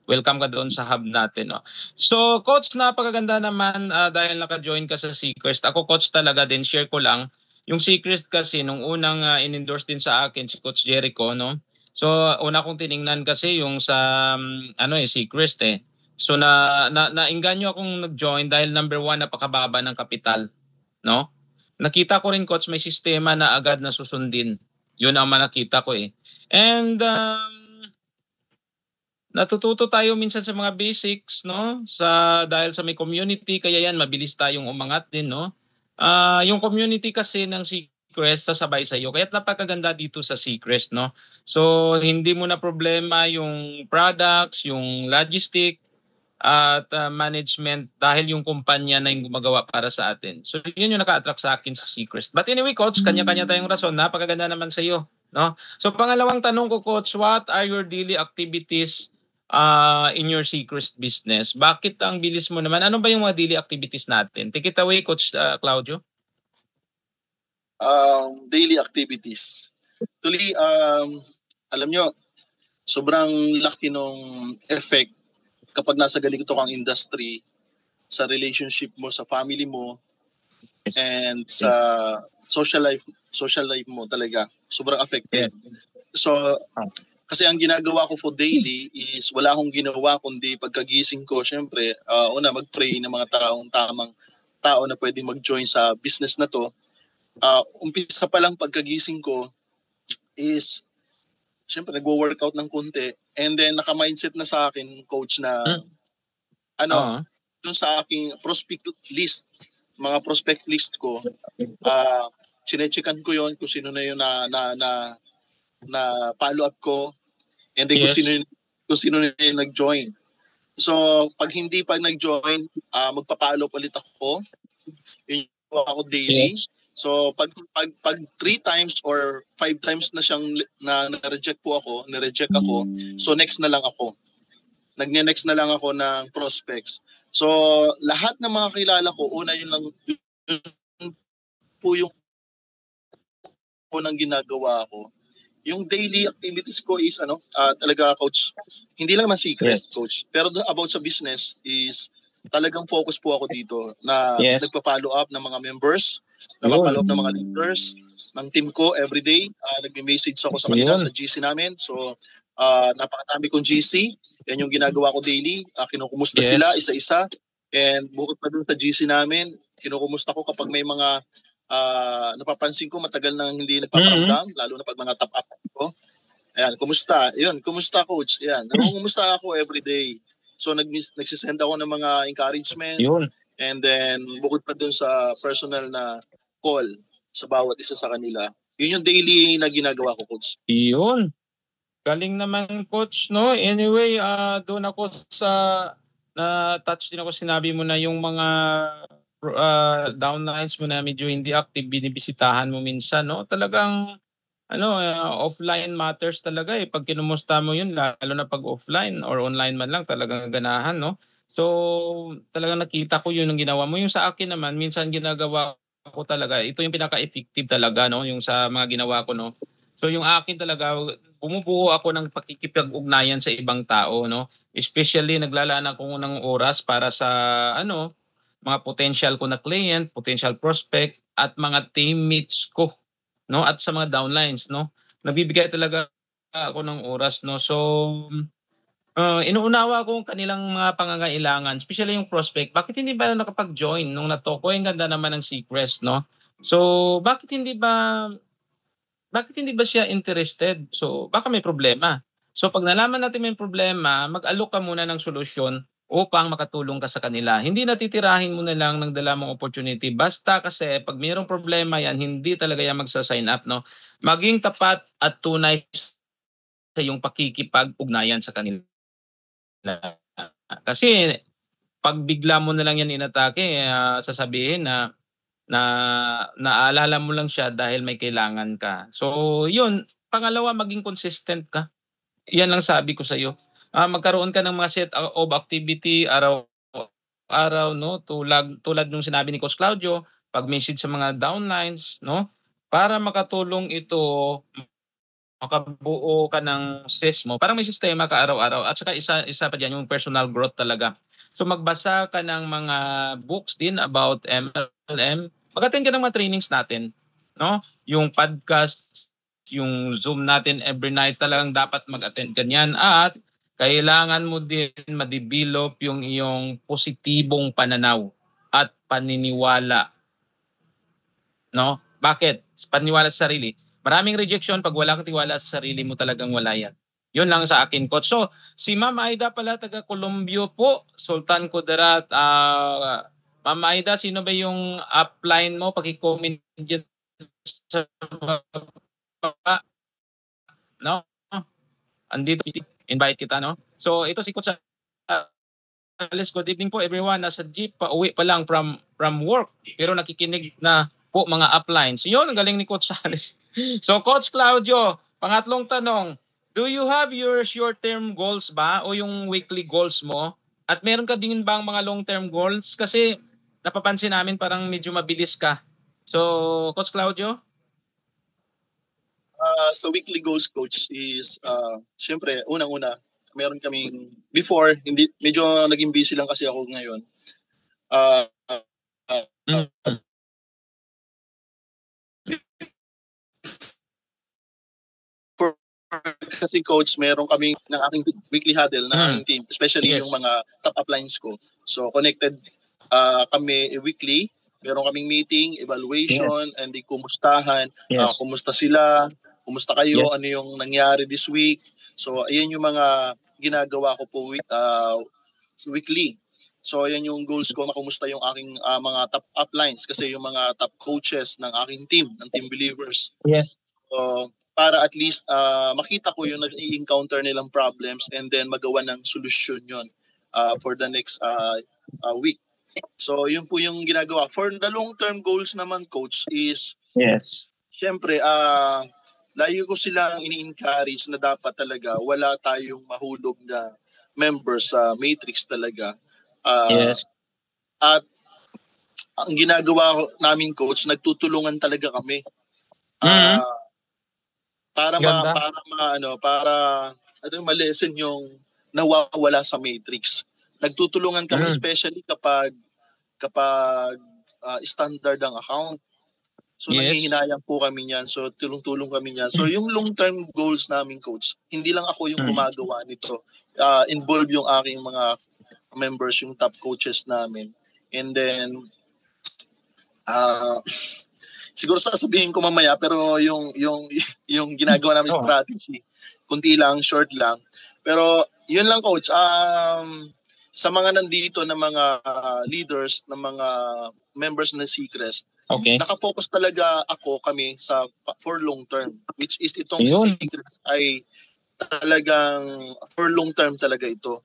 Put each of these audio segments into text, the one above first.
welcome ka doon sa hub natin. No? So coach, napakaganda naman dahil naka-join ka sa Seacrest. Ako coach talaga din, share ko lang. Yung Seacrest kasi nung unang in-endorse din sa akin si Coach Jericho, no? So una kong tiningnan kasi yung sa Seacrest eh. So nainganyo akong nag-join dahil number one, napakababa ng kapital, no? Nakita ko rin coach may sistema na agad na susundin. Yun ang nakita ko eh. And natututo tayo minsan sa mga basics, no? Dahil sa may community, kaya yan mabilis tayong umangat din, no? Yung community kasi ng Seacrest sasabay sa iyo. Kaya napakaganda dito sa Seacrest, no? So hindi mo na problema yung products, yung logistic at management dahil yung kumpanya na yung gumagawa para sa atin. So yun yung naka-attract sa akin sa Seacrest. But anyway, coach, kanya-kanya tayong rason. Napakaganda naman sa iyo, no? So pangalawang tanong ko, coach, what are your daily activities in your Seacrest business? Bakit ang bilis mo naman? Ano ba yung mga daily activities natin? Take it away, Coach Claudio. Daily activities. Actually, alam nyo, sobrang laki nung effect kapag nasa ganito kang industry sa relationship mo, sa family mo, and sa social life mo talaga. Sobrang affected. So, kasi ang ginagawa ko for daily is wala akong ginawa kundi pagkagising ko, syempre, una mag-pray ng mga tamang tao na pwedeng mag-join sa business na to. Umpisa pa lang pagkagising ko is syempre nagwo-workout ng konti, and then naka-mindset na sa akin coach na dun sa aking prospect list, mga prospect list ko, chine-checkan ko yon kung sino na yun na follow up ko, and then kung sino na yung nag-join. So pag hindi pa nag-join, magpa-follow ulit ako. Yun ako daily. So pag 3 times or 5 times na siyang na-reject ako, so next na lang ako. Next na lang ako ng prospects. So lahat ng mga kilala ko, una yun lang po yung unang ginagawa ko. Yung daily activities ko is talaga coach, hindi lang naman Seacrest coach, pero about sa business is talagang focus po ako dito na nagpa-follow up ng mga members, nagpa-follow up ng mga leaders ng team ko everyday. Nagme-message ako sa kanila sa GC namin. So napakadami kong GC, yan yung ginagawa ko daily. Kinukumusta sila isa-isa, and bukod pa dun sa GC namin, kinukumusta ko kapag may mga napapansin ko matagal nang hindi nagpaparamdam, lalo na pag mga top up ko. Ayan, kumusta? Yun, kumusta coach? Ayan, kumusta ako everyday. So nagsisend ako ng mga encouragement. And then bukod pa dun sa personal na call sa bawat isa sa kanila. Yun yung daily na ginagawa ko, coach. Yun. Galing naman, coach, no? Anyway, doon ako touch din ako, sinabi mo na yung mga downlines mo na medyo hindi active, binibisitahan mo minsan, no? Talagang offline matters talaga eh. Pag kinumusta mo yun, lalo na pag offline or online man lang, talagang ganahan, no? So, talagang nakita ko yun ang ginawa mo. Yung sa akin naman, minsan ginagawa ko talaga, ito yung pinaka-effective talaga, no? Yung sa mga ginawa ko, no? So, yung akin talaga, bumubuo ako ng pakikipag-ugnayan sa ibang tao, no? Especially, naglalaan ako ng oras para sa, mga potential ko na client, potential prospect, at mga teammates ko, no, at sa mga downlines, no, nabibigay talaga ako ng oras, no. So inuunawa ko ang kanilang mga pangangailangan, especially yung prospect. Bakit hindi ba nakapag-join nung natoko? Ang ganda naman ng Seacrest, no. So bakit hindi ba siya interested? So baka may problema. So pag nalaman natin may problema, mag-alok ka muna ng solusyon upang makatulong ka sa kanila. Hindi natitirahin mo na lang ng dala mong opportunity. Basta kasi pag mayroong problema yan, hindi talaga yan magsa-sign up, no? Maging tapat at tunay sa iyong pakikipag-ugnayan sa kanila. Kasi pag bigla mo na lang yan inatake, sasabihin na naalala mo lang siya dahil may kailangan ka. So yun, pangalawa, maging consistent ka. Yan lang sabi ko sa iyo. Magkaroon ka ng mga set of activity araw, no, tulad nung sinabi ni Coach Claudio, pag-message sa mga downlines, no, para makatulong ito makabuo ka ng SIS mo, parang may sistema ka araw-araw. At saka isa pa diyan yung personal growth talaga. So magbasa ka ng mga books din about MLM. Mag-attend ka ng mga trainings natin, no? Yung podcast, yung Zoom natin every night, talagang dapat mag-attend ka niyan. At kailangan mo din ma-develop yung iyong positibong pananaw at paniniwala, no? Bakit? Paniniwala sa sarili. Maraming rejection pag wala kang tiwala sa sarili mo, talagang wala yan. Yun lang sa akin, coach. So, si Ma'am Aida pala, taga Colombia po, Sultan Kudarat. Ma'am Aida, sino ba yung upline mo? Paki-comment dyan sa baba, no? Andito, invite kita, no? So, ito si Coach Alice. Good evening po everyone. Nasa jeep, pauwi pa lang from work. Pero nakikinig na po mga uplines. Yun, ang galing ni Coach Alice. So, Coach Claudio, pangatlong tanong, do you have your short-term goals ba o yung weekly goals mo? At meron ka din bang mga long-term goals? Kasi napapansin namin parang medyo mabilis ka. So, Coach Claudio? Sa weekly goals, coach, is siyempre, unang-una, meron kaming, before, hindi, medyo naging busy lang kasi ako ngayon. Kasi coach, meron kami ng aking weekly huddle ng aking team, especially yung mga top uplines ko. So connected kami weekly. Meron kaming meeting, evaluation, and di kumustahan. Kumusta sila? Kumusta kayo? Ano yung nangyari this week? So ayan yung mga ginagawa ko po weekly. So ayan yung goals ko, makumusta yung aking mga top uplines kasi yung mga top coaches ng aking team, ng Team Believers. So, para at least makita ko yung nag-i-encounter nilang problems and then magawa ng solusyon yon for the next week. So, yun po yung ginagawa. For the long-term goals naman, coach, is syempre, layo ko silang ini-encourage na dapat talaga wala tayong mahulog na members sa Matrix talaga. At ang ginagawa namin, coach, nagtutulungan talaga kami. Para ma-lessen yung nawawala sa Matrix. Nagtutulungan kami especially kapag standard ang account. So nanghihinayang po kami niyan. So tulong-tulong kami niyan. So yung long-term goals namin, coach, hindi lang ako yung gumagawa nito. Involve yung aking mga members, yung top coaches namin. And then siguro sasabihin ko mamaya, pero yung ginagawa namin strategy, kunti lang, short lang. Pero yun lang, coach. Sa mga nandito na mga leaders, na mga members ng Seacrest, nakafocus talaga kami for long term, which is itong si Seacrest ay talagang for long term talaga ito.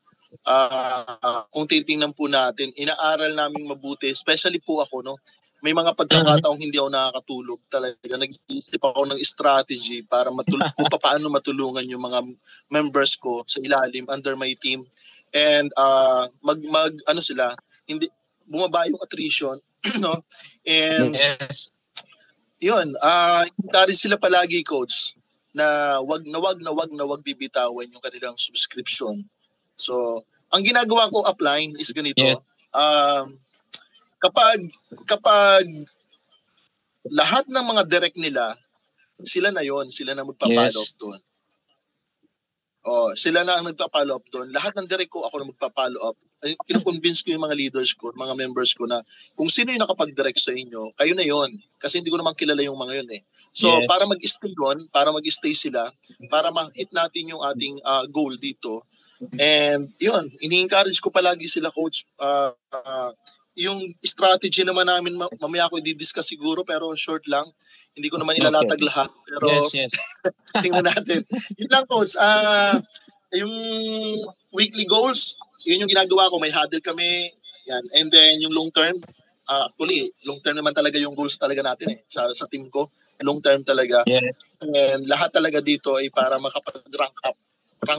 Kung titingnan po natin, inaaral namin mabuti, especially po ako, no? May mga pagkakataong hindi ako nakakatulog talaga. Nag-iisip ako ng strategy para kung paano matulungan yung mga members ko sa ilalim under my team. And hindi bumaba yung attrition, no? And yun, encourage sila palagi, coach, na wag bibitawan yung kanilang subscription. So, ang ginagawa ko upline is ganito. Kapag lahat ng mga direct nila, sila na magpa-follow up doon. Sila na ang nagpa-follow up doon. Lahat ng direct ko, ako na magpa-follow up. Kino-convince ko yung mga leaders ko, mga members ko na kung sino yung nakapag-direct sa inyo, kayo na yon. Kasi hindi ko naman kilala yung mga yun eh. So, para mag-stay doon, para mag-stay sila, para ma-hit natin yung ating goal dito. And yun, ini-encourage ko palagi sila, coach. Yung strategy naman namin, mamaya ako i-discuss siguro, pero short lang. Hindi ko naman ilalatag lahat. Pero tingnan natin. Yun lang, coach. Yung weekly goals, yun yung ginagawa ko. May huddle kami. Yan. And then yung long term, actually, long term naman talaga yung goals talaga natin sa team ko. Long term talaga. And lahat talaga dito ay para makapag-rank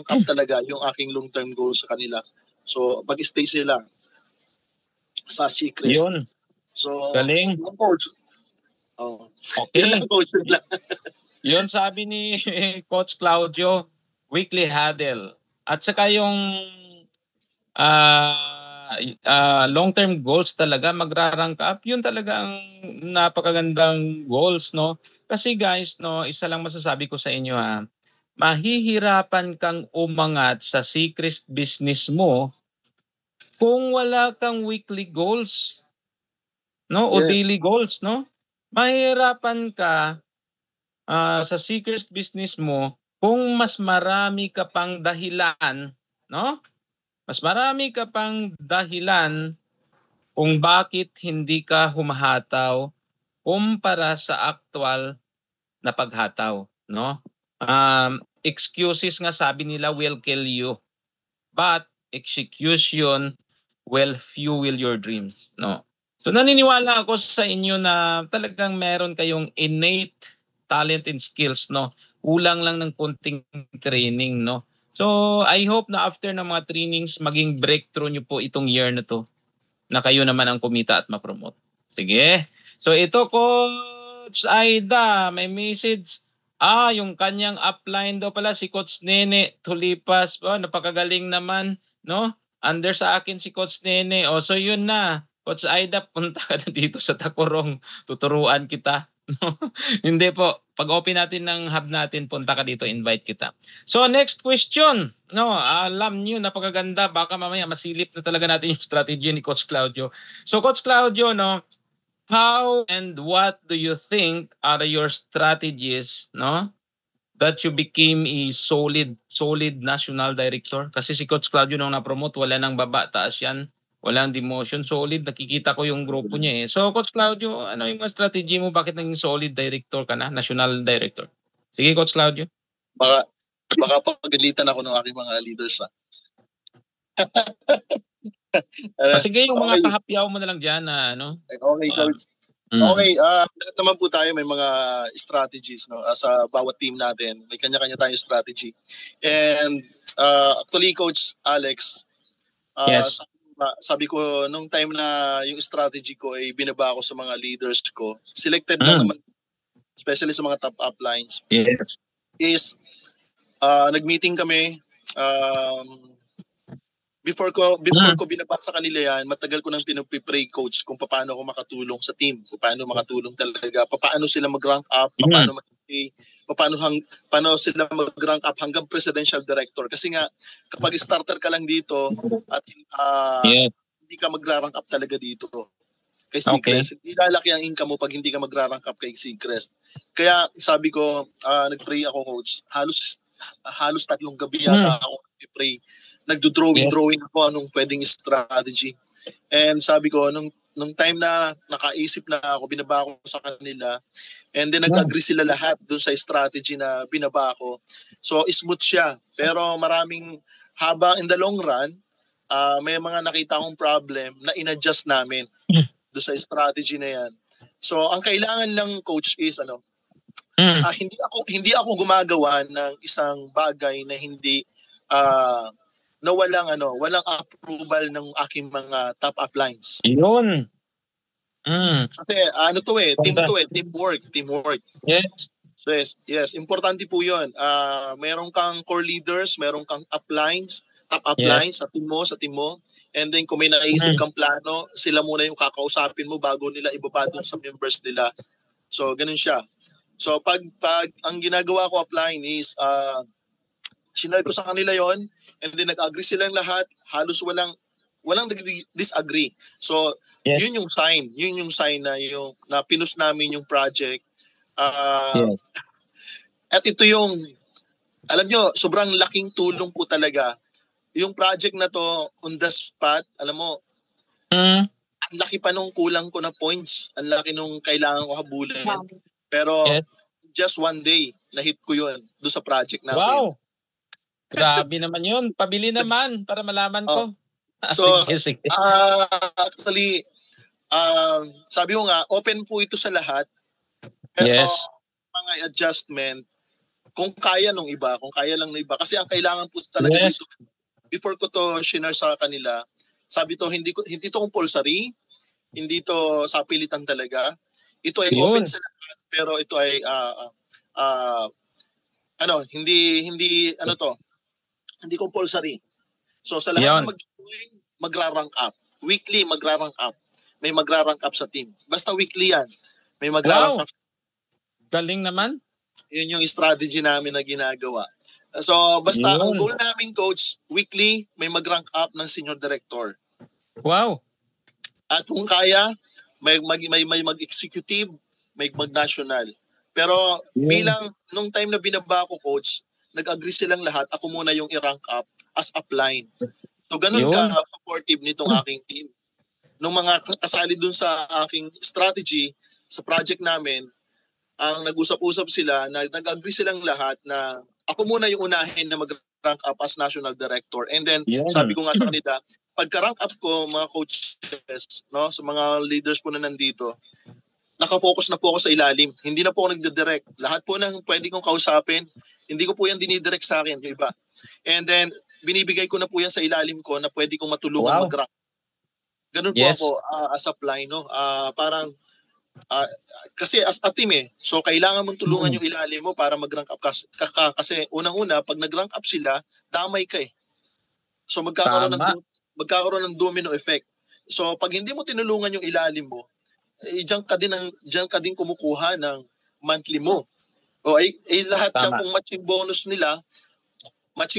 up talaga yung aking long term goals sa kanila. So, mag-stay sila sa Seacrest. Yun. So, galing. Coach. Okay. Yun lang, coach. Yun sabi ni Coach Claudio, weekly huddle. At saka yung long-term goals talaga, magra-rank up, yun talaga ang napakagandang goals, no? Kasi guys, no, isa lang masasabi ko sa inyo ha, mahihirapan kang umangat sa secret business mo kung wala kang weekly goals, no? O Yes. daily goals, no? Mahihirapan ka sa secret business mo kung mas marami ka pang dahilan, no? Mas marami ka pang dahilan kung bakit hindi ka humahataw kumpara sa aktual na paghataw, no? Excuses nga sabi nila will kill you, but execution will fuel your dreams, no? So naniniwala ako sa inyo na talagang meron kayong innate talent and skills, no? Kulang lang ng konting training, no? So I hope na after ng mga trainings maging breakthrough nyo po itong year na to, na kayo naman ang kumita at ma-promote. Sige. So ito, Coach Aida, may message. Yung kanyang upline daw pala si Coach Nene Tulipas. Napakagaling naman, no? Under sa akin si Coach Nene. So yun na. Coach Aida, punta ka na dito sa Tacorong. Tuturuan kita. Hindi po. Pag open natin ng hub natin, punta ka dito, invite kita. So next question. No, alam niyo, napakaganda. Baka mamaya masilip na talaga natin yung strategy ni Coach Claudio. So Coach Claudio, no, how and what do you think are your strategies, no, that you became a solid national director? Kasi si Coach Claudio nung na-promote, wala nang baba, taas yan. Walang demotion, solid. Nakikita ko yung grupo niya eh. So Coach Claudio, ano yung strategy mo? Bakit naging solid director ka na? National director. Sige Coach Claudio. Baka pagalitan ako ng aking mga leaders. Sige, yung mga pahapyaw mo na lang dyan na ano. Okay, Coach. Okay, lahat naman po tayo may mga strategies, no, sa bawat team natin. May kanya-kanya tayong strategy. And actually, Coach Alex, yes. sabi ko nung time na yung strategy ko ay binaba ko sa mga leaders ko. Selected lang naman, especially sa mga top uplines. Yes. Is nag-meeting kami. Before ko binaba sa kanila yan, matagal ko nang pinag-pray, Coach, kung paano ako makatulong sa team, kung paano makatulong talaga, paano sila mag-rank up, paano sila mag-rank up hanggang presidential director. Kasi nga, kapag starter ka lang dito at hindi ka mag-rank up talaga dito kay Seacrest, hindi lalaki ang income mo pag hindi ka mag-rank up kay Seacrest. Kaya sabi ko, nag-pray ako, Coach. Halos 3 gabi yata ako nag-pray. Nagdo-drawing ako anong pwedeng strategy. And sabi ko, nung time na nakaisip na ako, binaba ko sa kanila, and then nag-agree sila lahat dun sa strategy na binaba ko. So, smooth siya. Pero maraming in the long run, may mga nakita akong problem na in-adjust namin dun sa strategy na yan. So, ang kailangan lang, Coach, is hindi ako gumagawa ng isang bagay na hindi na walang approval ng aking mga top uplines. Yun. Kasi teamwork. Yes, importante po 'yun. Meron kang core leaders, meron kang uplines, top uplines sa team mo. And then kung may naisip kang plano, sila muna yung kakausapin mo bago nila ibaba doon sa members nila. So ganun siya. So pag ang ginagawa ko upline is sinare ko sa kanila yon, and then nag-agree silang lahat, halos walang disagree. So yun yung sign na pinus namin yung project. At ito yung, alam nyo, sobrang laking tulong po talaga. Yung project na to, on the spot, alam mo, ang laki pa nung kulang ko na points, ang laki nung kailangan ko habulin. Pero just one day, na-hit ko yun doon sa project natin. Wow! Grabe naman yun. Pabili naman para malaman ko. So, actually, sabi ko nga, open po ito sa lahat. Pero mga adjustment, kung kaya lang ng iba. Kasi ang kailangan po talaga dito, before ko to share sa kanila, sabi to, hindi to compulsory, hindi to sa pilitan talaga. Ito ay open sa lahat, pero ito ay hindi compulsory. So sa lahat na mag-join, magra-rank up. Weekly magra-rank up. May magra-rank up sa team. Basta weekly yan. May magra-rank up. Galing naman. Yun yung strategy namin na ginagawa. So basta ang goal namin, coach, weekly may mag-rank up ng senior director. Wow. At kung kaya, may mag-executive, may mag-national. Pero bilang nung time na binaba ko, coach, nag-agree silang lahat, ako muna yung i-rank up as upline. So ganun ka-supportive nitong aking team. Nung mga kasali dun sa aking strategy, sa project namin, ang nag-usap-usap sila, nag-agree silang lahat na ako muna yung unahin na mag-rank up as national director. And then, sabi ko nga sa kanila, pagka-rank up ko, mga coaches, no, sa mga leaders po na nandito, nakafocus na po ako sa ilalim. Hindi na po ako nagde-direct. Lahat po ng pwede kong kausapin, hindi ko po yan dinidirect sa akin, yung iba. And then, binibigay ko na po yan sa ilalim ko na pwede kong matulungan mag-rank. Ganun po ako as a line, no? Parang, kasi as a team so kailangan mong tulungan yung ilalim mo para mag-rank up kasi unang-una, pag nag-rank up sila, damay ka So magkakaroon ng domino effect. So pag hindi mo tinulungan yung ilalim mo, diyan ka din kumukuha ng monthly mo. O lahat yan kung matching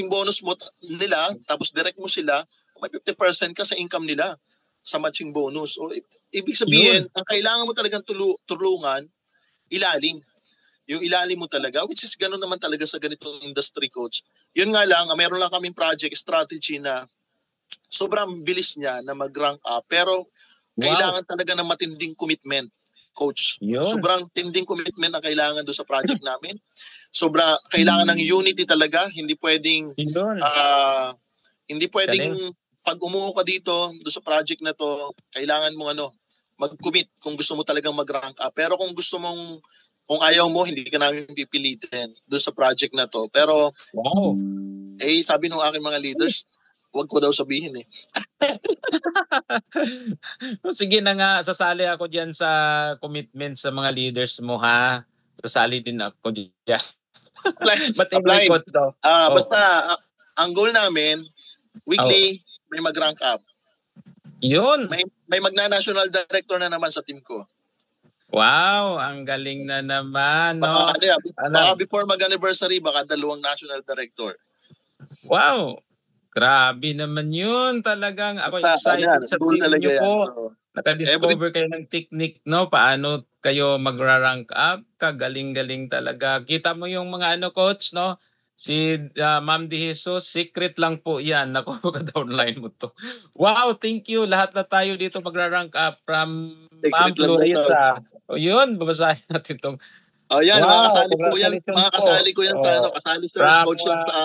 bonus mo nila, tapos direct mo sila, may 50% ka sa income nila sa matching bonus. O ibig sabihin, ang kailangan mo talagang tulungan, ilalim. Yung ilalim mo talaga, which is gano'n naman talaga sa ganitong industry, coach. Yun nga lang, meron lang kaming project strategy na sobrang bilis niya na mag-rank up, pero kailangan talaga ng matinding commitment, coach. Sobrang tinding commitment ang kailangan doon sa project namin. Kailangan ng unity talaga, hindi pwedeng pag umuo ka dito doon sa project na to, kailangan mo mag-commit kung gusto mo talagang mag-rank up. Pero kung ayaw mo, hindi ka namin pipilitin doon sa project na to. Pero sabi ng aking mga leaders, wag ko daw sabihin Sige na nga, sasali ako diyan sa commitment sa mga leaders mo, ha. Sasali din ako diyan. Apply. Basta ang goal namin, weekly may mag-rank up. Yun. May magna-national director na naman sa team ko. Wow, ang galing na naman, no? Baka before mag-anniversary, baka 2 national director. Wow. Grabe naman yun. Talagang ako excited sa team niyo po. Naka-discover kayo ng technique, no? Paano kayo magra-rank up. Kagaling-galing talaga. Kita mo yung mga coach, no? Si Ma'am De Jesus, secret lang po yan. Naku, ka-downline mo to. Wow, thank you. Lahat na tayo dito magra-rank up from Ma'am Florisa. O yun, babasahin natin itong. Yan, makakasali po yan. Makakasali ko yan. Kasali sir, coach yan sa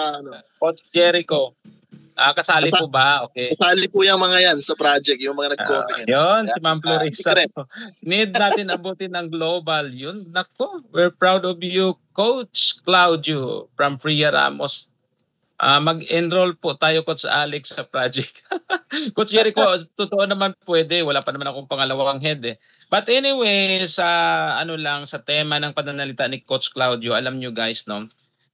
Coach Jericho. Kasali po ba? Okay. Kasali po yung mga yan sa project, yung mga nag-comment. Yun, si Ma'am Florisa. Need natin abutin ng global. Yun, nako. We're proud of you, Coach Claudio from Freya Ramos. Mag-enroll po tayo, Coach Alex, sa project. Coach Jericho, totoo naman pwede. Wala pa naman akong pangalawang head But anyway, sa tema ng pananalita ni Coach Claudio, alam nyo guys, no?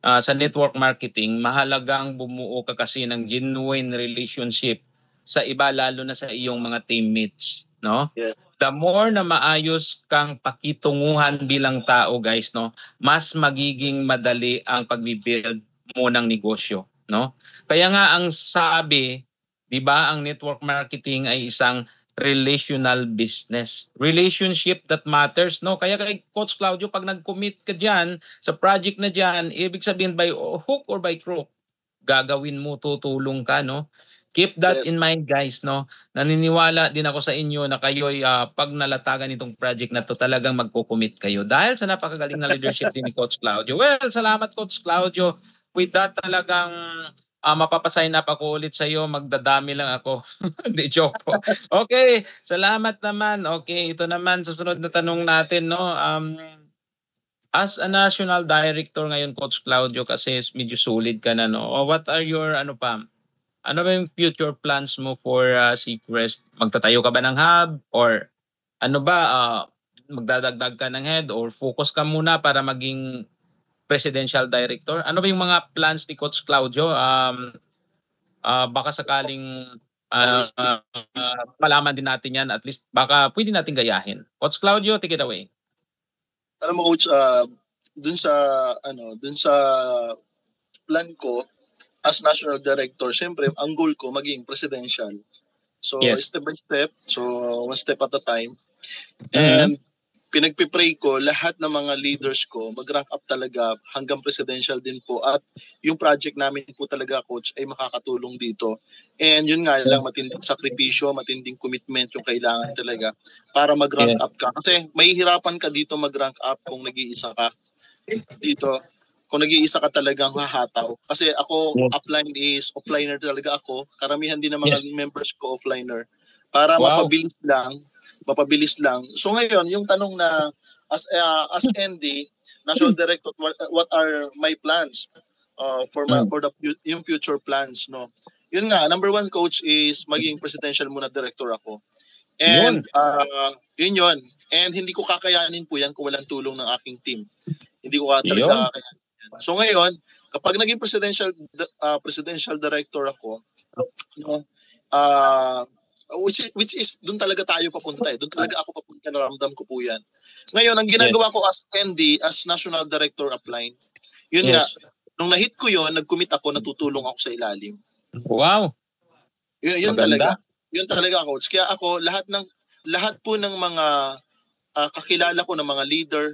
Sa network marketing, mahalagang bumuo ka kasi ng genuine relationship sa iba, lalo na sa iyong mga teammates, no? Yes. The more na maayos kang pakitunguhan bilang tao, guys, no, mas magiging madali ang pagbi-build mo ng negosyo, no? Kaya nga ang sabi, 'di ba, ang network marketing ay isang relational business. Relationship that matters, no? Kaya kay Coach Claudio, pag nag-commit ka diyan sa project na diyan, ibig sabihin by hook or by crook, gagawin mo, tutulong ka, no? Keep that in mind, guys, no? Naniniwala din ako sa inyo na kayo'y pag nalatagan itong project na to, talagang magko-commit kayo dahil sa napakagaling na leadership din ni Coach Claudio. Well, salamat Coach Claudio. With that, talagang mapapasign up ako ulit sa iyo, magdadami lang ako. Hindi, joke po. Okay, salamat naman. Okay, ito naman susunod na tanong natin, no? As a national director ngayon, Coach Claudio, kasi medyo solid ka na, no? What are your ano ba yung future plans mo for Seacrest? Magtatayo ka ba ng hub or ano ba, magdadagdag ka ng head or focus ka muna para maging presidential director. Ano ba yung mga plans ni Coach Claudio? Baka sakaling malaman din natin yan, at least baka pwede natin gayahin. Coach Claudio, take it away. Alam mo coach, dun sa plan ko as national director, syempre ang goal ko maging presidential. So step by step, so one step at a time. And pinagpipray ko lahat ng mga leaders ko mag-rank up talaga hanggang presidential din po, at yung project namin po talaga coach ay makakatulong dito. And yun nga lang, matinding sakripisyo, matinding commitment yung kailangan talaga para mag-rank up ka. Kasi mahihirapan ka dito mag-rank up kung nag-iisa ka dito. Kung nag-iisa ka talagang hahataw. Kasi ako, offliner talaga ako. Karamihan din ng mga members ko offliner. Para mapabilis lang. So ngayon, yung tanong na as ND, National Director, what are my plans for yung future plans, no? Yun nga, number one coach is maging presidential muna director ako. And yun. And hindi ko kakayanin po yan kung walang tulong ng aking team. Hindi ko talaga kakayanin. So ngayon, kapag naging presidential director ako, no, which is doon talaga tayo papunta eh. Doon talaga ako papunta, naramdam ko po yan. Ngayon, ang ginagawa ko as ND, as National Director Upline, yun nga, nung na-hit ko yun, nag-commit ako, natutulong ako sa ilalim. Wow! Yun talaga. Yun talaga, coach. Kaya ako, lahat po ng mga kakilala ko ng mga leader,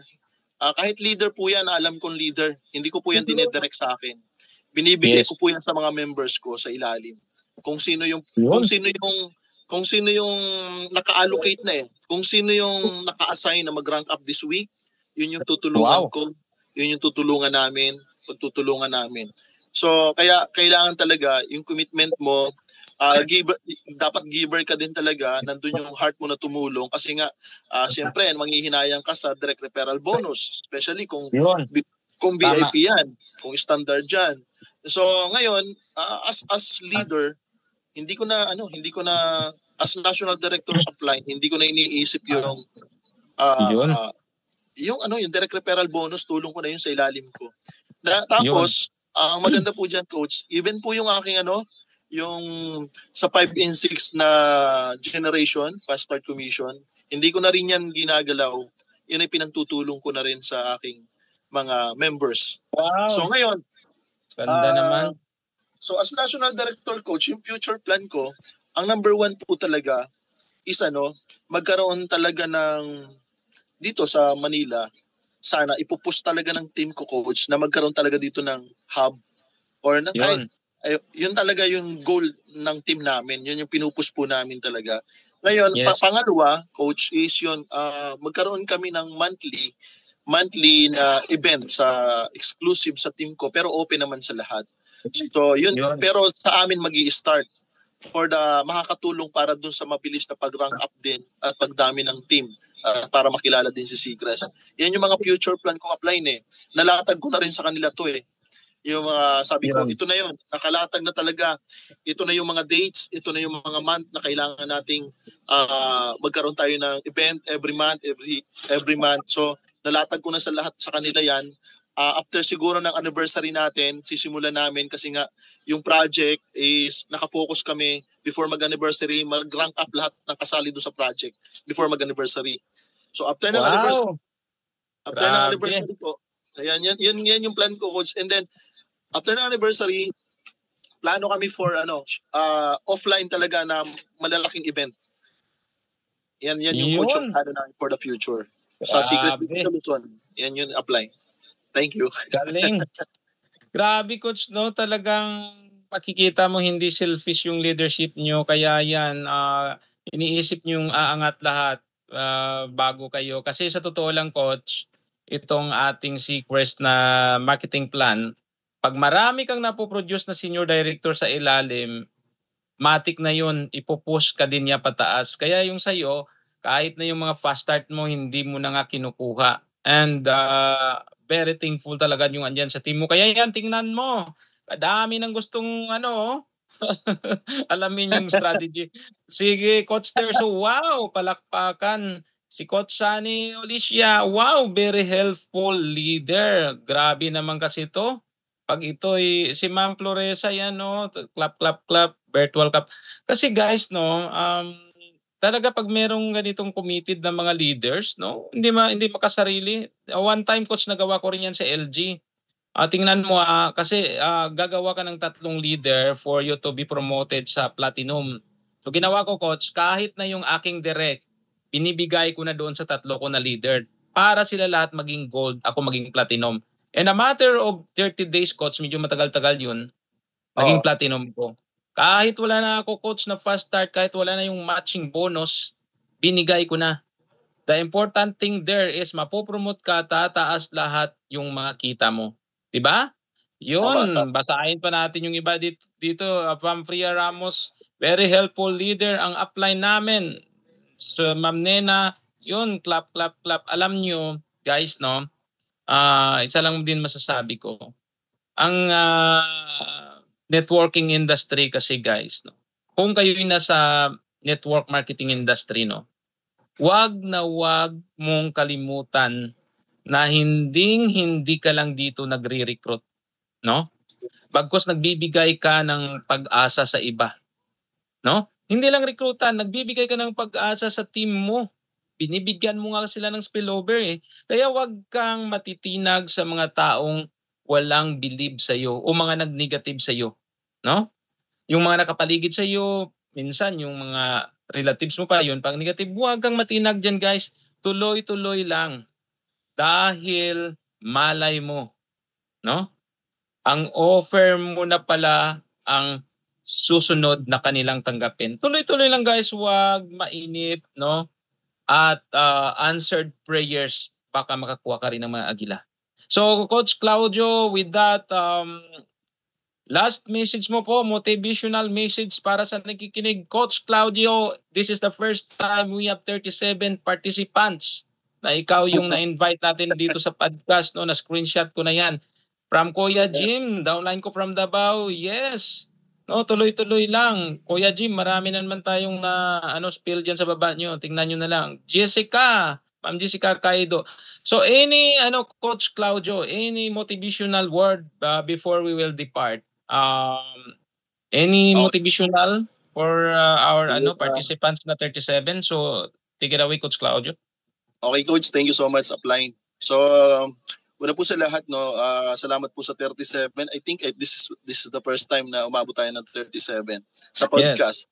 kahit leader po yan, alam kong leader, hindi ko po yan dinedirect sa akin. Binibigay ko po yan sa mga members ko sa ilalim. Kung sino yung naka-allocate na kung sino yung naka-assign na mag-rank up this week, yun yung tutulungan ko, yun yung tutulungan namin, pagtutulungan namin. So, kaya kailangan talaga yung commitment mo, dapat giver ka din talaga, nandun yung heart mo na tumulong kasi nga, siyempre, manghihinayang ka sa direct referral bonus, especially kung VIP yan, kung standard yan. So, ngayon, as leader, hindi ko na as national director apply, hindi ko na iniisip yung yung direct referral bonus, tulong ko na yun sa ilalim ko. Tapos ang maganda po diyan coach, even po yung aking yung sa 5 and 6 na generation fast start commission, hindi ko na rin yan ginagalaw. Yun ay pinantutulong ko na rin sa aking mga members. Wow. So ngayon, ganda naman. So as national director coach, yung future plan ko, ang number one po talaga is magkaroon talaga ng dito sa Manila, sana ipupush talaga ng team ko coach na magkaroon talaga dito ng hub or yun talaga yung goal ng team namin. Yun yung pinupush po namin talaga. Ngayon, pangalawa coach is yun, magkaroon kami ng monthly na event sa exclusive sa team ko pero open naman sa lahat. So yun. Pero sa amin magi-start for makakatulong para dun sa mabilis na pag-rank up din at pagdami ng team para makilala din si Seacrest. Yan yung mga future plan ko apply Nalatag ko na rin sa kanila to Yung mga sabi ko, ito na yun, nakalatag na talaga. Ito na yung mga dates, ito na yung mga month na kailangan nating magkaroon tayo ng event every month. So nalatag ko na sa lahat sa kanila yan. After siguro ng anniversary natin, sisimulan namin kasi nga yung project is nakafocus kami before mag-anniversary, mag-rank up lahat ng kasali doon sa project before mag-anniversary. So after ng anniversary po, ayan, yan yung plan ko coach. And then after ng anniversary, plano kami for offline talaga na malalaking event. Yan yung coach yung plano namin for the future. Sa Seacrest Luzon. Yan yun apply. Thank you. Galing. Grabe coach, no? Talagang makikita mo hindi selfish yung leadership nyo. Kaya yan, iniisip nyo yung aangat lahat bago kayo. Kasi sa totoo lang coach, itong ating Seacrest na marketing plan, pag marami kang napoproduce na senior director sa ilalim, matik na yun, ipupush ka din niya pataas. Kaya yung sa'yo, kahit na yung mga fast start mo, hindi mo na nga kinukuha. And very thankful talaga yung andyan sa team mo. Kaya yan, tingnan mo. Kadami ng gustong alamin yung strategy. Sige, Coach Terso, wow, palakpakan. Si Coach Sunny Olicia, wow, very helpful leader. Grabe naman kasi ito. Pag ito'y si Ma'am Floresa yan, no, clap, clap, clap, virtual cup. Kasi guys, no, talaga pag merong ganitong committed na mga leaders, no, hindi makasarili. One time coach nagawa ko rin yan sa LG. Tingnan mo kasi gagawa ka ng 3 leader for you to be promoted sa platinum. So ginawa ko coach, kahit na yung aking direct, binibigay ko na doon sa 3 ko na leader para sila lahat maging gold, ako maging platinum. And a matter of 30 days coach, medyo matagal-tagal yun, naging platinum ko. Kahit wala na ako coach na fast start, kahit wala na yung matching bonus, binigay ko na. The important thing there is mapopromote ka, tataas lahat yung mga kita mo. Diba? Yun, basahin pa natin yung iba dito. From Fria Ramos, very helpful leader ang upline namin. So, Ma'am Nena, yun, clap, clap, clap. Alam nyo, guys, no, isa lang din masasabi ko. Ang networking industry kasi, guys, no, kung kayo yung nasa network marketing industry, no, wag mong kalimutan na hindi ka lang dito nagre-recruit, no? Bagkus nagbibigay ka ng pag-asa sa iba, no? Hindi lang rekrutan, nagbibigay ka ng pag-asa sa team mo. Binibigyan mo nga sila ng spillover eh. Kaya wag kang matitinag sa mga taong walang believe sa iyo o mga nag-negative sa iyo, no? Yung mga nakapaligid sa iyo, minsan yung mga relatives mo pa yun, pag negative, wag kang matinag diyan, guys. Tuloy-tuloy lang. Dahil malay mo, no? Ang offer mo na pala ang susunod na kanilang tanggapin. Tuloy-tuloy lang guys, wag mainip, no? At answered prayers, baka makakuha ka rin ng mga agila. So Coach Claudio, with that last message mo po, motivational message para sa nakikinig. Coach Claudio, this is the first time we have 37 participants na ikaw yung na-invite natin dito sa podcast, no? Na-screenshot ko na yan. From Kuya Jim, downline ko from Davao, yes. No, tuloy-tuloy lang. Kuya Jim, marami na naman tayong na spill dyan sa baba nyo. Tingnan nyo na lang. Jessica, Ma'am Jessica Kaido. So any Coach Claudio, any motivational word before we will depart? Any motivational for our participants na 37? So take it away Coach Claudio. Okay Coach, thank you so much upline. So una po sa lahat no, salamat po sa 37. I think this is the first time na umabot tayo ng 37 sa podcast. Yes.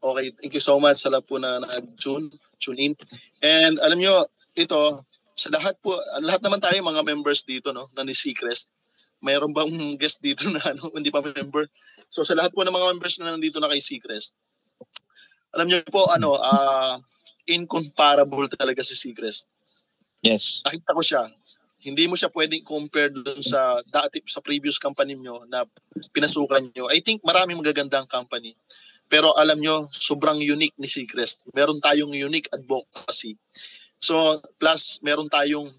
Okay, thank you so much sa lahat po na nag-tune in. And alam nyo, ito sa lahat naman tayo mga members dito no, na ni Seacrest. Mayroon bang guest dito na hindi pa member? So sa lahat po ng mga members na nandito na kay Seacrest. Alam niyo po incomparable talaga si Seacrest. Yes. Nakita ko siya. Hindi mo siya pwedeng compare doon sa previous company niyo na pinasukan niyo. I think maraming magagandang company. Pero alam niyo, sobrang unique ni Seacrest. Meron tayong unique advocacy. So plus meron tayong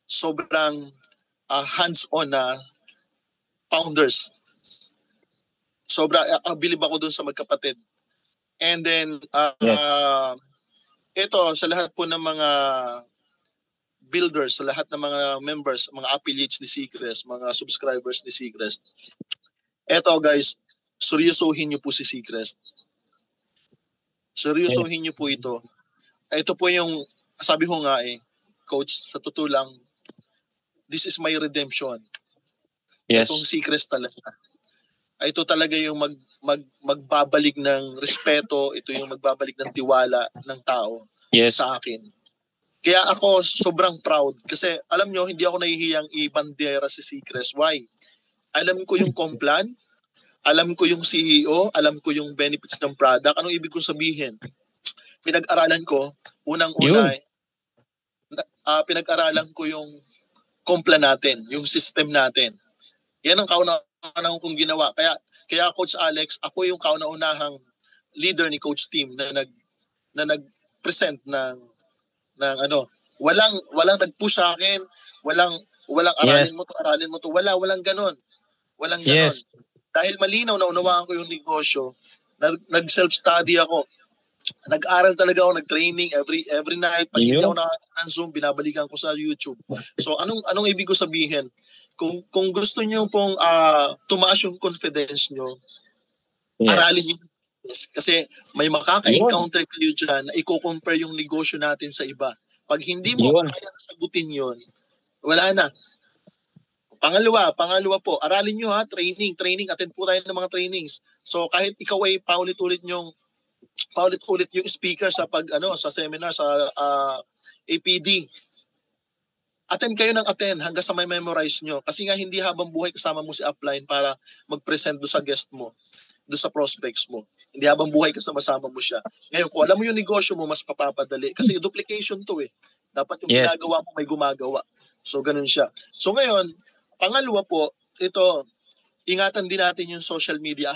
sobrang hands-on na founders. Bilib ako dun sa magkapatid. And then, ito, sa lahat po ng mga builders, sa lahat ng mga members, mga affiliates ni Seacrest, mga subscribers ni Seacrest, ito guys, seryosohin niyo po si Seacrest. Seryosohin niyo po ito. Ito po yung, sabi ko nga Coach, sa totoo lang, this is my redemption. Yes. Itong Seacrest talaga. Ito talaga yung magbabalik ng respeto, ito yung magbabalik ng tiwala ng tao sa akin. Kaya ako sobrang proud kasi alam nyo, hindi ako nahihiyang ibandera si Seacrest. Why? Alam ko yung complan, alam ko yung CEO, alam ko yung benefits ng product. Anong ibig kong sabihin? Pinag-aralan ko, unang-una, pinag-aralan ko yung complan natin, yung system natin. Yan ang kauna-unahang kong ginawa. Kaya Coach Alex, ako yung kauna-unahang leader ni Coach Tim na nag-present ng walang nag-push sa akin, walang aralin mo to, walang ganon. Walang ganon. Dahil malinaw na unawaan ko yung negosyo, nag-self-study ako. Nag-aral talaga ako, nag-training every night. Pag hindi ako nakakita ng Zoom, binabalikan ko sa YouTube. So anong ibig ko sabihin? Kung gusto niyo pong tumaas yung confidence niyo, aralin niyo. Yes. Kasi may makaka-encounter kayo dyan na i-compare yung negosyo natin sa iba. Pag hindi mo kaya sagutin yun, wala na. Pangalawa po, aralin nyo training, attend po tayo ng mga trainings. So kahit ikaw ay paulit-ulit yung speaker sa sa seminar sa APD, attend kayo ng hanggang sa may memorize nyo. Kasi nga hindi habang buhay kasama mo si upline para mag-present do sa guest mo, do sa prospects mo. Hindi habang buhay kasama mo siya. Ngayon, kung alam mo yung negosyo mo, mas papapadali. Kasi duplication to Dapat yung ginagawa mo may gumagawa. So, ganun siya. So, ngayon, pangalawa po, ito, ingatan din natin yung social media,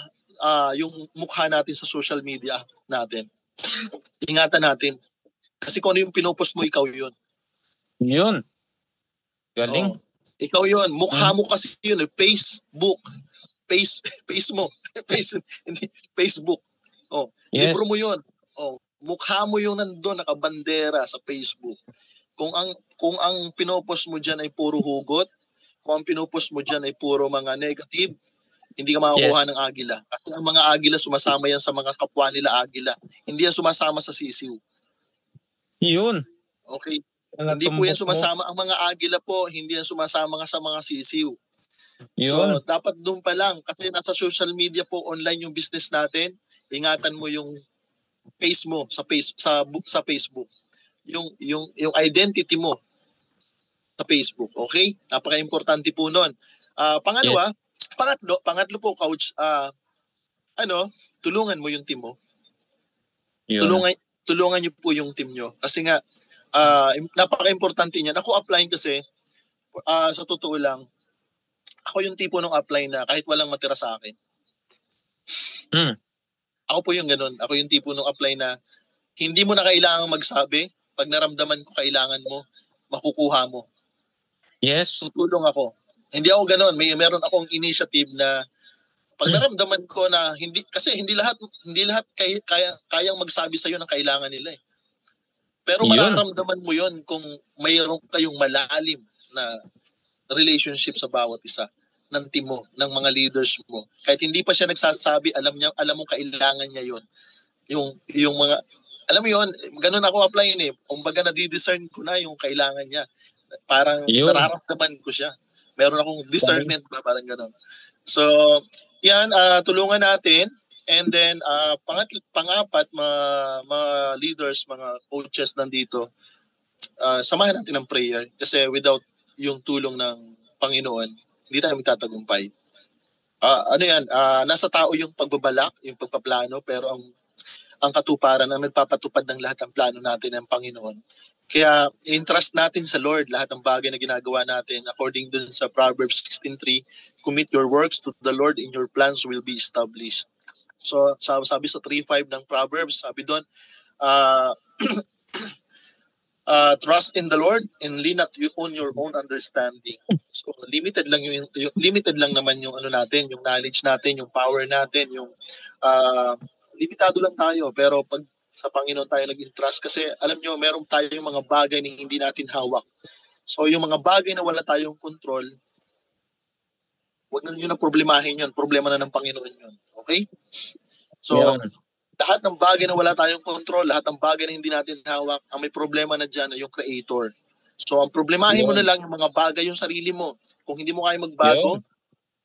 yung mukha natin sa social media natin. Ingatan natin. Kasi kung ano yung pinopost mo, ikaw yun. Yun. Galing. Ikaw yun. Mukha mo kasi yun. Facebook. Face mo. Facebook. Libro mo yun. Mukha mo yung nandun, nakabandera sa Facebook. Kung ang pinopost mo dyan ay puro hugot, kung ang pinopost mo dyan ay puro mga negative, hindi ka makakuha ng agila. Kasi ang mga agila, sumasama yan sa mga kapwa nila agila. Hindi yan sumasama sa sisiw. Yun. Okay. Hindi po yan sumasama. Ang mga agila po, hindi yan sumasama nga sa mga sisiw. Yun. So, dapat doon pa lang. Kasi nasa social media po, online yung business natin, ingatan mo yung face mo sa Facebook. Yung identity mo sa Facebook. Okay? Napaka-importante po nun. Pangatlo po, coach, tulungan mo yung team mo. Tulungan niyo po yung team nyo. Kasi nga, napaka-importante niyan. Ako applying kasi, sa totoo lang, ako yung tipo ng upline na kahit walang matira sa akin. Ako po yung ganun. Ako yung tipo ng upline na hindi mo na kailangan magsabi. Pag naramdaman ko kailangan mo, makukuha mo. Yes. Tutulong ako. Hindi ako ganun. Meron akong initiative na pag naramdaman ko na hindi lahat kayang magsabi sa iyo ng kailangan nila Pero mararamdaman mo 'yon kung mayroon kayong malalim na relationship sa bawat isa ng team mo, ng mga leaders mo. Kahit hindi pa siya nagsasabi, alam mo kailangan niya 'yon. Yung mga alam mo 'yon, ganun ako apply Kumbaga na-discern ko na yung kailangan niya. Parang nararamdaman ko siya. Meron akong discernment ba, parang ganun. So, yan, tulungan natin. And then, pangapat, mga leaders, mga coaches nandito, samahan natin ng prayer. Kasi without yung tulong ng Panginoon, hindi tayo magtatagumpay. Nasa tao yung pagbabalak, yung pagpaplano, pero ang katuparan, ang nagpapatupad ng lahat ng plano natin ng Panginoon. Kaya entrust natin sa Lord lahat ng bagay na ginagawa natin according dun sa Proverbs 16:3, commit your works to the Lord and your plans will be established. So sabi sa 3:5 ng Proverbs, sabi doon, trust in the Lord and lean not on your own understanding. So limited lang naman yung natin, yung knowledge natin, yung power natin, yung limitado lang tayo, pero pag sa Panginoon tayo nag-entrust kasi alam nyo, meron tayong mga bagay na hindi natin hawak. So yung mga bagay na wala tayong control, huwag na nyo na problemahin yun. Problema na ng Panginoon yun. Okay? So, lahat ng bagay na wala tayong control, lahat ng bagay na hindi natin hawak, ang may problema na dyan ay yung Creator. So, ang problemahin mo na lang yung mga bagay, yung sarili mo. Kung hindi mo kaya magbago,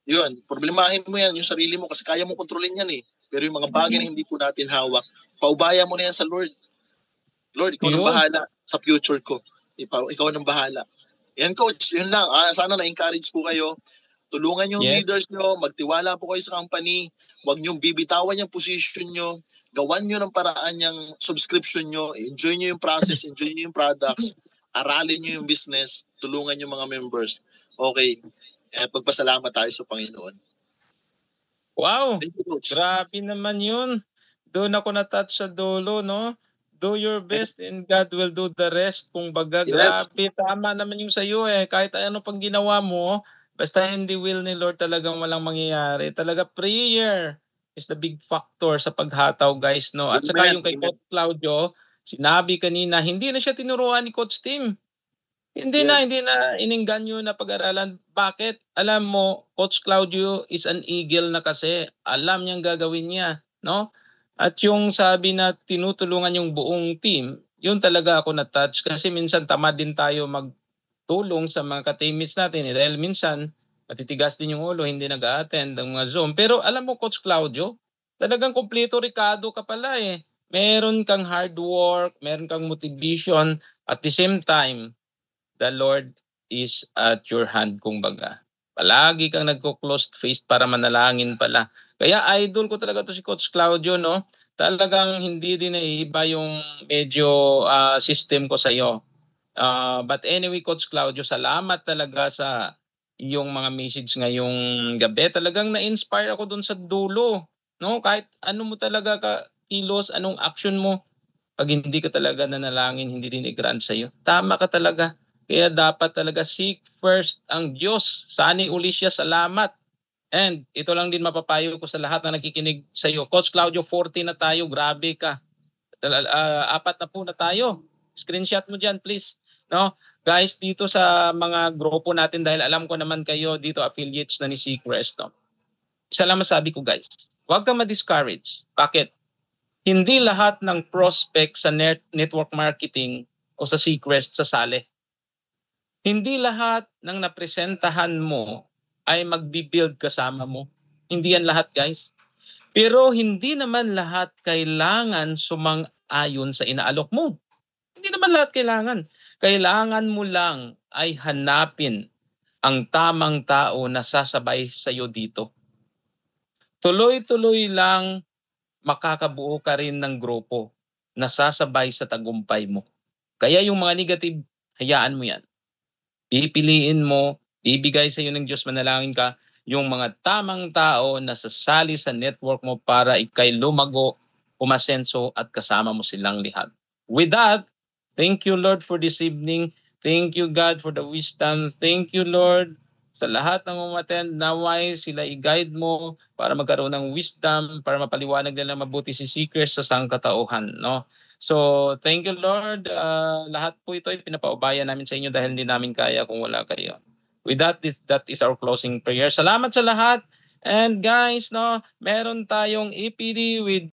yun, problemahin mo yan, yung sarili mo, kasi kaya mo kontrolin yan Pero yung mga bagay na hindi po natin hawak, paubaya mo na yan sa Lord. Lord, ikaw nang bahala sa future ko. Ikaw nang bahala. Yan, coach, yun lang. Sana na-encourage po kayo. Tulungan yung leaders nyo, magtiwala po kayo sa company, huwag nyo bibitawan yung position nyo, gawan nyo ng paraan yung subscription nyo, enjoy nyo yung process, enjoy nyo yung products, aralin nyo yung business, tulungan yung mga members. Okay. At pagpasalamat tayo sa Panginoon. Wow! Grabe naman yun. Doon ako na-touch sa dulo, no? Do your best and God will do the rest. Kung baga, grabe, tama naman yung sa'yo Kahit ano pang ginawa mo, basta hindi will ni Lord talagang walang mangyayari. Talaga prayer. is the big factor sa paghataw, guys, no? At saka yung kay Coach Claudio, sinabi kanina, hindi na siya tinuruan ni Coach Tim. Hindi na inengganyo na pag-aralan. Bakit? Alam mo, Coach Claudio is an eagle na kasi. Alam niyang gagawin niya, no? At yung sabi na tinutulungan yung buong team, yun talaga ako na-touch kasi minsan tamad din tayo magtulong sa mga ka-teammates natin. Dahil minsan, matitigas din yung ulo, hindi nag-a-attend ng mga Zoom. Pero alam mo, Coach Claudio, talagang kompleto Ricardo ka pala eh. Meron kang hard work, meron kang motivation, at the same time, the Lord is at your hand, kumbaga. Palagi kang nagko-closed face para manalangin pala. Kaya idol ko talaga to si Coach Claudio, no? Talagang hindi din naiiba yung medyo system ko sa iyo. But anyway, Coach Claudio, salamat talaga sa yung mga message ngayong gabi. Talagang na-inspire ako dun sa dulo, no? Kahit ano mo talaga ka kilos, anong action mo, pag hindi ka talaga nanalangin, hindi din i-grant sa iyo. Tama ka talaga. Kaya dapat talaga seek first ang Diyos. Sani uli siya, salamat. And ito lang din mapapayo ko sa lahat na nakikinig sa iyo. Coach Claudio, 40 na tayo. Grabe ka. 4 na po na tayo. Screenshot mo dyan, please. No? Guys, dito sa mga grupo natin, dahil alam ko naman kayo dito affiliates na ni Seacrest. No? Isa lang masabi ko, guys. Huwag kang ma-discourage. Bakit? Hindi lahat ng prospect sa network marketing o sa Seacrest sasali. Hindi lahat ng napresentahan mo ay magbi-build kasama mo. Hindi yan lahat, guys. Pero hindi naman lahat kailangan sumang-ayon sa inaalok mo. Hindi naman lahat kailangan. Kailangan mo lang ay hanapin ang tamang tao na sasabay sa iyo dito. Tuloy-tuloy lang makakabuo ka rin ng grupo na sasabay sa tagumpay mo. Kaya yung mga negative, hayaan mo yan. Pipiliin mo, ibigay sa iyo ng Diyos, manalangin ka, yung mga tamang tao na sasali sa network mo para ikay lumago, umasenso at kasama mo silang lihat. With that, thank you Lord for this evening. Thank you God for the wisdom. Thank you Lord sa lahat ng umattend. Naway sila i-guide mo para magkaroon ng wisdom, para mapaliwanag nila mabuti si Seacrest sa sangkatauhan. No? So, thank you Lord. Lahat po ito ay pinapaubaya namin sa inyo dahil hindi namin kaya kung wala kayo. With that is our closing prayer. Salamat sa lahat. And guys, no, meron tayong EPD with